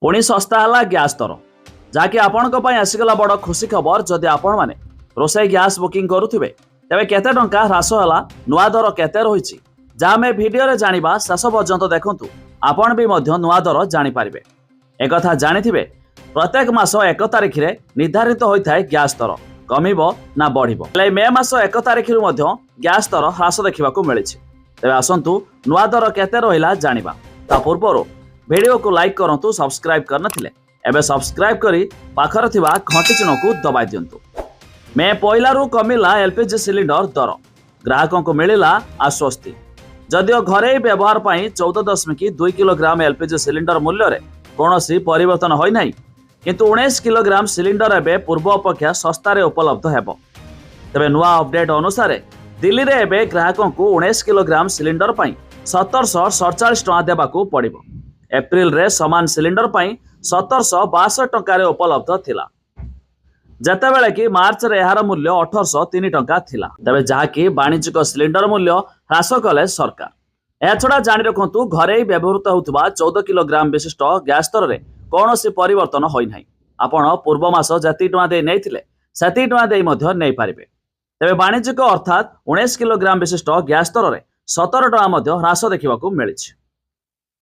पुणी सस्ता है गैस दर जहाँकि आपण आसीगला बड़ खुशी खबर जदि आपण मैंने रोसई गैस बुकिंग करुवे तेरे केते टंका ह्रास है नुआ दर केते रही जहाँ आम भिडियो जाना शेष पर्यंत देखु आपण भी नुआ दर जानीपारे। एक जानी प्रत्येक मास 1 तारिख रे निर्धारित होता है गैस दर कमिब ना बढ़ मे मास 1 तारिख गैस दर ह्रास देखा मिली। तेज आसतु नुआ दर केते रहा जाना ता पूर्व वीडियो को लाइक करंतु सब्सक्राइब करनथिले एबे सब्सक्राइब करी पाखर थिबा घंटी चिन्ह को दबाई दियंतु। मे पहिलारू कमिला एलपीजी सिलिंडर दर ग्राहकों को मिलिला आश्वस्ति। जदियो घरे व्यवहार पई 14.2 किलोग्राम एलपीजी सिलिंडर मूल्य रे कोनोसी परिवर्तन होई नाही, किंतु 19 किलोग्राम सिलिंडर एबे पूर्व अपेक्षा सस्ता रे उपलब्ध हेबो। तबे नुआ अपडेट अनुसार दिल्ली रे एबे ग्राहकों को 19 किलोग्राम सिलिंडर पई 1747 टଙ୍କା देबाकू पड़िबो। एप्रिल रे समान सिलिंडर पई 1762 टंका उपलब्ध थिला, जतेबेले कि मार्च रे यार मूल्य 1803 टंका थिला। तबे जहाँकि वाणिज्यिक सिलिंडर मूल्य ह्रास कले सरकार। यह छड़ा जानी रखु घरे व्यवहृत होता 14 किलोग्राम विशिष्ट गैस दर में कौन परिवर्तन होई नाही। आपण पूर्व मास जति टଙ୍କା दे नैथिले सेति टଙ୍କା दे मध्य नै पारिबे। तबे वाणिज्यिक अर्थात 19 किलोग्राम विशिष्ट गैस दर में 17 टଙ୍କା ह्रास देखा मिली।